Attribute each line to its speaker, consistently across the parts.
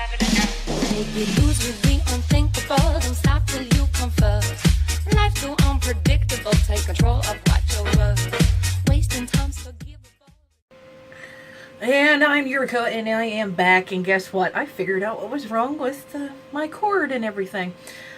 Speaker 1: Make you lose with the unthinkable. Don't stop till you come first. Life's too unpredictable. Take control of what you're worth. Wasting time's forgivable.
Speaker 2: And I'm Yuriko, and I am back. And guess what? I figured out what was wrong with my cord and everything.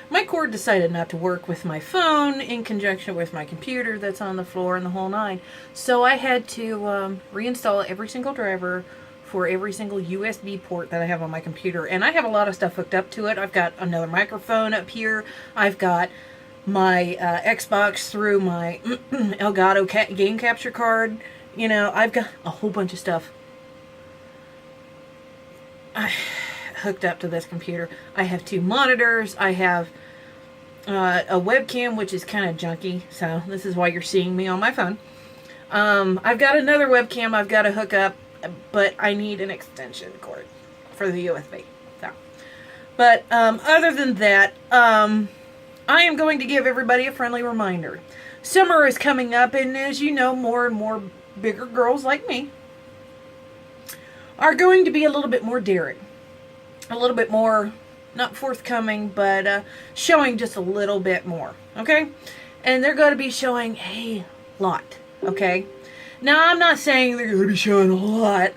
Speaker 2: My cord decided not to work with my phone in conjunction with my computer that's on the floor and the whole nine. So I had to reinstall every single driver for every single USB port that I have on my computer. And I have a lot of stuff hooked up to it. I've got another microphone up here. I've got my Xbox through my Elgato game capture card. You know, I've got a whole bunch of stuff hooked up to this computer. I have two monitors. I have a webcam, which is kind of junky. So this is why you're seeing me on my phone. I've got another webcam I've got to hook up, but I need an extension cord for the USB. So, but other than that, I am going to give everybody a friendly reminder. Summer is coming up, and as you know, more and more bigger girls like me are going to be a little bit more daring. A little bit more, not forthcoming, but showing just a little bit more. Okay? And they're going to be showing a lot. Okay? Now, I'm not saying they're going to be showing a lot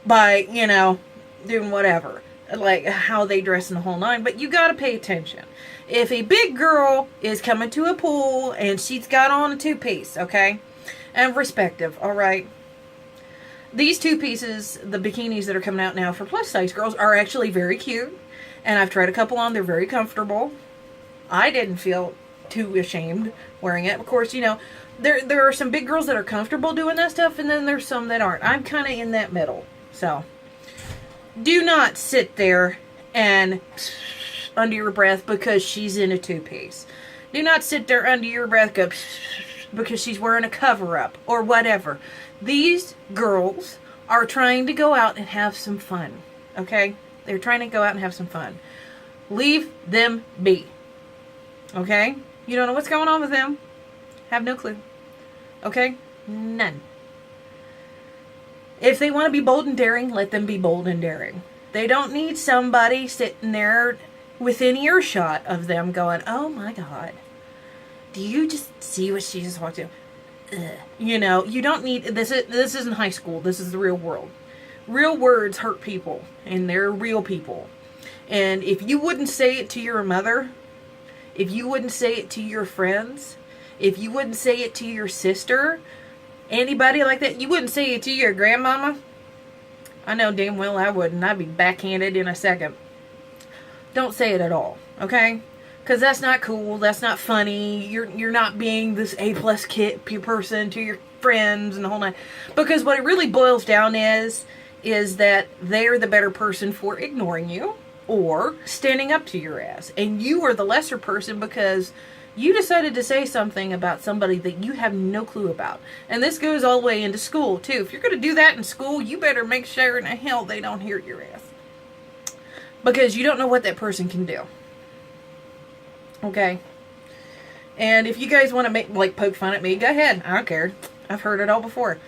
Speaker 2: by, you know, doing whatever. Like how they dress in the whole nine. But you got to pay attention. If a big girl is coming to a pool and she's got on a two-piece, okay? And respective, alright? These two pieces, the bikinis that are coming out now for plus size girls, are actually very cute. And I've tried a couple on. They're very comfortable. I didn't feel too ashamed wearing it. Of course, you know, there are some big girls that are comfortable doing that stuff, and then there's some that aren't. I'm kind of in that middle. So, do not sit there and under your breath because she's in a two-piece. Do not sit there under your breath go because she's wearing a cover-up or whatever. These girls are trying to go out and have some fun. Okay? They're trying to go out and have some fun. Leave them be. Okay? You don't know what's going on with them. Have no clue. Okay? None. If they want to be bold and daring, let them be bold and daring. They don't need somebody sitting there within earshot of them going, oh my God, do you just see what she just walked in? You know, you don't need, this isn't high school. This is the real world. Real words hurt people, and they're real people. And if you wouldn't say it to your mother, if you wouldn't say it to your friends, if you wouldn't say it to your sister, anybody like that, you wouldn't say it to your grandmama. I know damn well I wouldn't. I'd be backhanded in a second. Don't say it at all, okay? Because that's not cool. That's not funny. You're not being this A+ kid person to your friends and the whole nine. Because what it really boils down is that they're the better person for ignoring you or standing up to your ass. And you are the lesser person because you decided to say something about somebody that you have no clue about. And this goes all the way into school, too. If you're going to do that in school, you better make sure in the hell they don't hear your ass. Because you don't know what that person can do. Okay? And if you guys want to poke fun at me, go ahead. I don't care. I've heard it all before.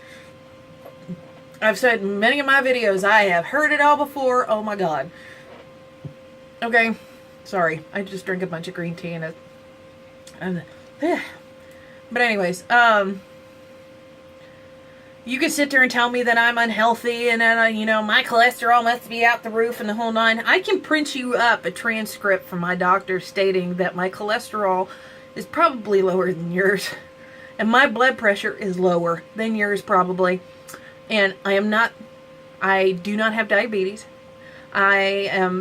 Speaker 2: I've said in many of my videos, I have heard it all before. Oh my God. Okay? Sorry. I just drank a bunch of green tea but anyways, you can sit there and tell me that I'm unhealthy and that, you know, my cholesterol must be out the roof and the whole nine. I can print you up a transcript from my doctor stating that my cholesterol is probably lower than yours. And my blood pressure is lower than yours probably. And I do not have diabetes. I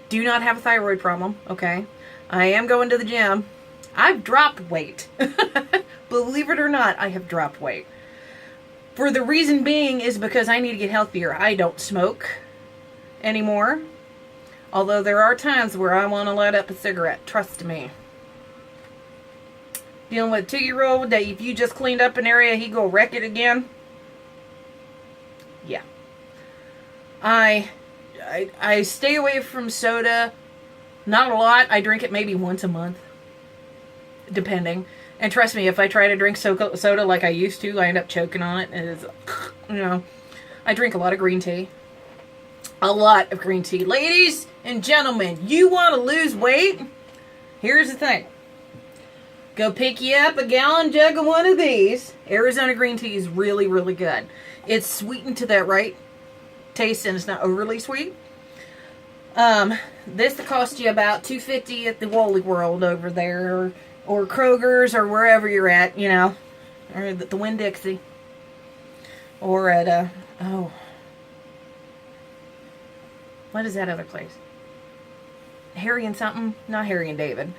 Speaker 2: do not have a thyroid problem, okay? I am going to the gym. I've dropped weight. Believe it or not, I have dropped weight. For the reason being is because I need to get healthier. I don't smoke anymore. Although there are times where I want to light up a cigarette. Trust me. Dealing with a 2-year-old that if you just cleaned up an area, he go wreck it again. Yeah. I stay away from soda. Not a lot. I drink it maybe once a month. Depending. And trust me, if I try to drink soda like I used to, I end up choking on it. And it's, you know, I drink a lot of green tea. A lot of green tea. Ladies and gentlemen, you want to lose weight? Here's the thing. Go pick you up a gallon jug of one of these. Arizona green tea is really, really good. It's sweetened to that right taste, and it's not overly sweet. This will cost you about $2.50 at the Wally World over there, or Kroger's, or wherever you're at, you know, or at the Winn-Dixie, or at what is that other place? Harry and something? Not Harry and David.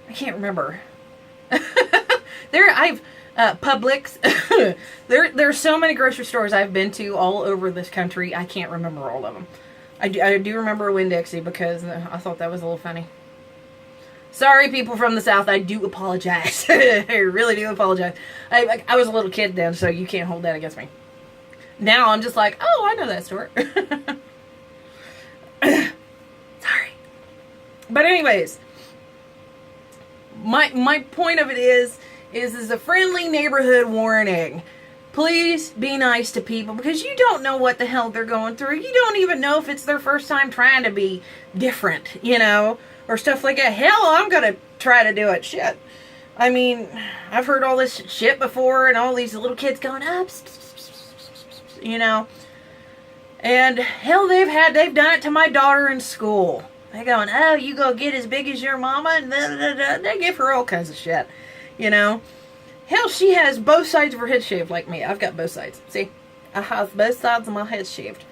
Speaker 2: I can't remember. Publix. There's so many grocery stores I've been to all over this country. I can't remember all of them. I do remember Winn-Dixie because I thought that was a little funny. Sorry, people from the South. I do apologize. I really do apologize. I was a little kid then, so you can't hold that against me. Now I'm just like, oh, I know that store. Sorry. But anyways, my point of it is a friendly neighborhood warning. Please be nice to people because you don't know what the hell they're going through. You don't even know if it's their first time trying to be different, you know, or stuff like that. Hell, I'm going to try to do it. Shit. I mean, I've heard all this shit before and all these little kids going up, you know. And hell, they've done it to my daughter in school. They're going, oh, you go get as big as your mama, and they give her all kinds of shit, you know. Hell, she has both sides of her head shaved like me. I've got both sides. See? I have both sides of my head shaved.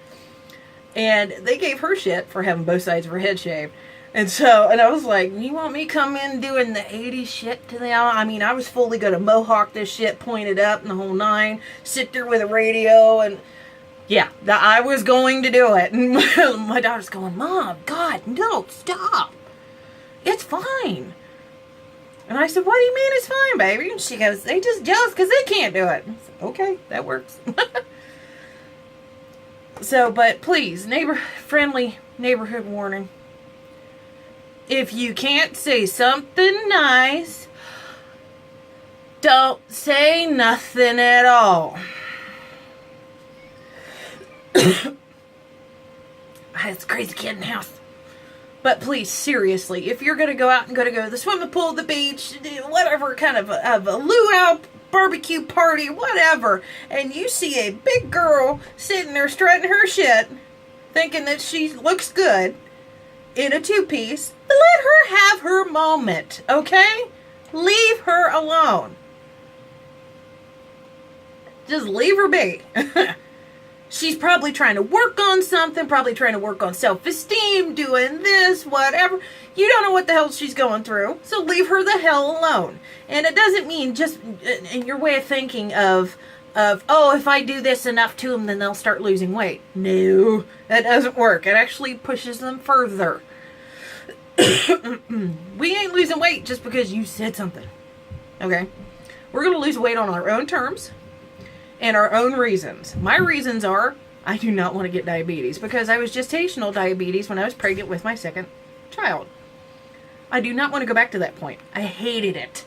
Speaker 2: And they gave her shit for having both sides of her head shaved. And I was like, you want me come in doing the 80s shit to them? I mean, I was fully going to mohawk this shit, point it up, and the whole nine, sit there with a radio, and yeah, I was going to do it. And my daughter's going, Mom, God, no, stop. It's fine. And I said, what do you mean it's fine, baby? And she goes, they just jealous because they can't do it. I said, okay, that works. So, but please, friendly neighborhood warning. If you can't say something nice, don't say nothing at all. It's a crazy kid in the house. But please, seriously, if you're going to go out and go to the swimming pool, the beach, whatever kind of a luau barbecue party, whatever, and you see a big girl sitting there strutting her shit, thinking that she looks good in a two-piece, let her have her moment, okay? Leave her alone. Just leave her be. She's probably trying to work on something, probably trying to work on self-esteem, doing this, whatever. You don't know what the hell she's going through, so leave her the hell alone. And it doesn't mean just in your way of thinking of oh, if I do this enough to them, then they'll start losing weight. No, that doesn't work. It actually pushes them further. We ain't losing weight just because you said something. Okay? We're going to lose weight on our own terms. And our own reasons. My reasons are, I do not want to get diabetes because I was gestational diabetes when I was pregnant with my second child. I do not want to go back to that point. I hated it.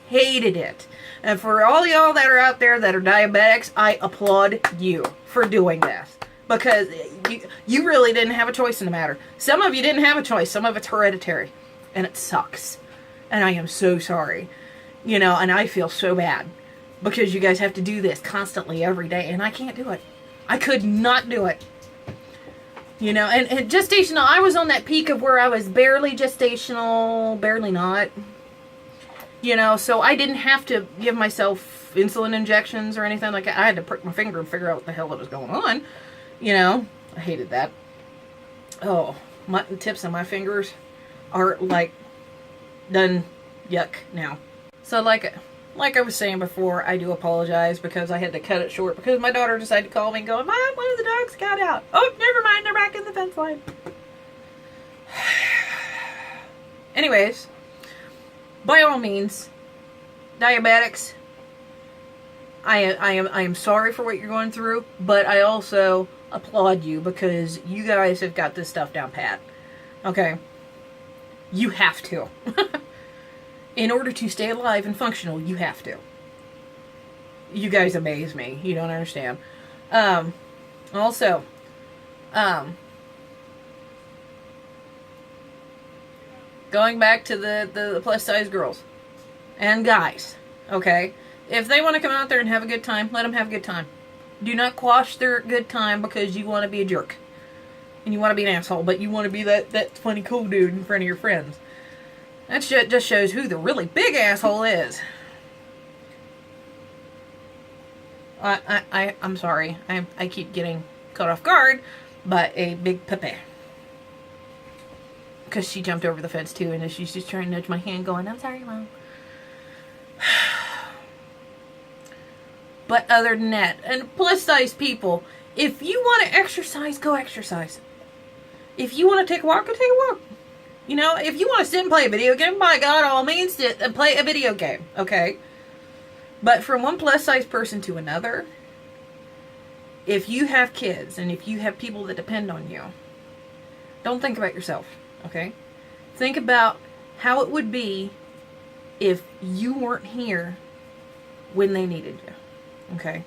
Speaker 2: Hated it. And for all y'all that are out there that are diabetics, I applaud you for doing this. Because you really didn't have a choice in the matter. Some of you didn't have a choice. Some of it's hereditary. And it sucks. And I am so sorry. You know, and I feel so bad. Because you guys have to do this constantly every day. And I can't do it. I could not do it. You know, and gestational, I was on that peak of where I was barely gestational, barely not. You know, so I didn't have to give myself insulin injections or anything like that. I had to prick my finger and figure out what the hell that was going on. You know, I hated that. Oh, my tips of my fingers are like done yuck now. So like I was saying before, I do apologize because I had to cut it short because my daughter decided to call me and go, Mom, one of the dogs got out. Oh, never mind, they're back in the fence line. Anyways, by all means, diabetics, I am sorry for what you're going through, but I also applaud you because you guys have got this stuff down pat. Okay? You have to. In order to stay alive and functional, you have to. You guys amaze me. You don't understand. Also, Going back to the plus size girls and guys, okay? If they want to come out there and have a good time, let them have a good time. Do not quash their good time because you want to be a jerk. And you want to be an asshole, but you want to be that funny cool dude in front of your friends. That shit just shows who the really big asshole is. I'm sorry. I keep getting caught off guard by a big puppy. Because she jumped over the fence too, and she's just trying to nudge my hand going, I'm sorry, Mom. But other than that, and plus size people, if you want to exercise, go exercise. If you want to take a walk, go take a walk. You know, if you want to sit and play a video game, by God, all means, sit and play a video game, okay? But from one plus size person to another, if you have kids and if you have people that depend on you, don't think about yourself, okay? Think about how it would be if you weren't here when they needed you, okay?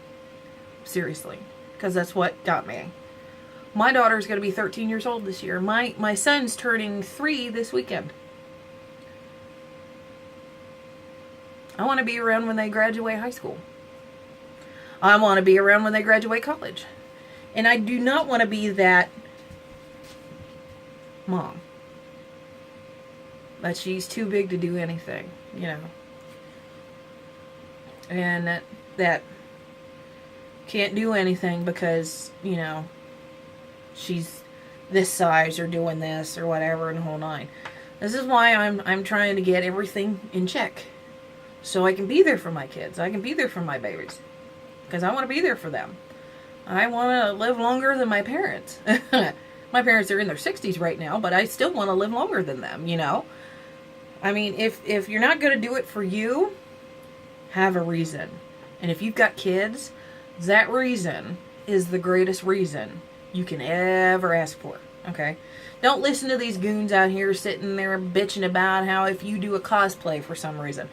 Speaker 2: Seriously, because that's what got me. My daughter's going to be 13 years old this year. My son's turning 3 this weekend. I want to be around when they graduate high school. I want to be around when they graduate college. And I do not want to be that mom. But she's too big to do anything, you know. And that can't do anything because, you know, she's this size or doing this or whatever and the whole nine. This is why I'm trying to get everything in check. So I can be there for my kids. I can be there for my babies. Because I want to be there for them. I want to live longer than my parents. My parents are in their 60s right now, but I still want to live longer than them, you know? I mean, if you're not going to do it for you, have a reason. And if you've got kids, that reason is the greatest reason you can ever ask for, okay? Don't listen to these goons out here sitting there bitching about how if you do a cosplay for some reason.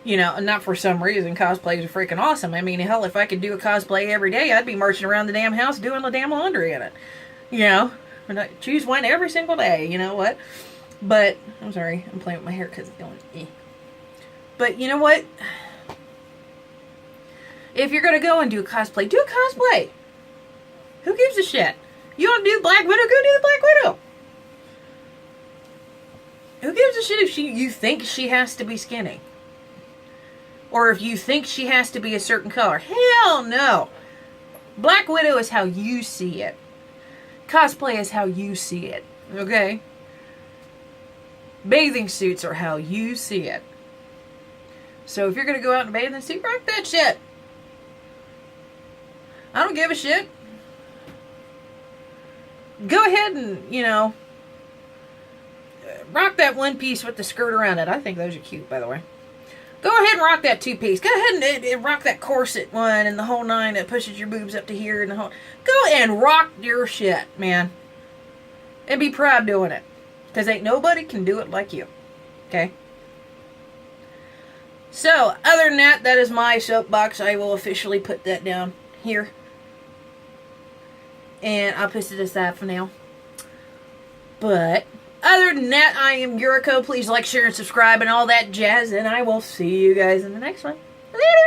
Speaker 2: You know, not for some reason, cosplays are freaking awesome. I mean, hell, if I could do a cosplay every day, I'd be marching around the damn house doing the damn laundry in it. You know? And I choose one every single day, you know what? But, I'm sorry, I'm playing with my hair because it's going, eh. But, you know what? If you're going to go and do a cosplay, do a cosplay. Who gives a shit? You want to do Black Widow, go do the Black Widow. Who gives a shit if you think she has to be skinny? Or if you think she has to be a certain color. Hell no. Black Widow is how you see it. Cosplay is how you see it. Okay? Bathing suits are how you see it. So if you're going to go out in a bathing suit, rock that shit. I don't give a shit. Go ahead and, you know, rock that one piece with the skirt around it. I think those are cute, by the way. Go ahead and rock that two-piece. Go ahead and rock that corset one and the whole nine that pushes your boobs up to here and the whole... Go and rock your shit, man. And be proud doing it. Because ain't nobody can do it like you. Okay? So, other than that, that is my soapbox. I will officially put that down here. And I'll put it aside for now. But... other than that, I am Yuriko. Please like, share, and subscribe and all that jazz. And I will see you guys in the next one. Later!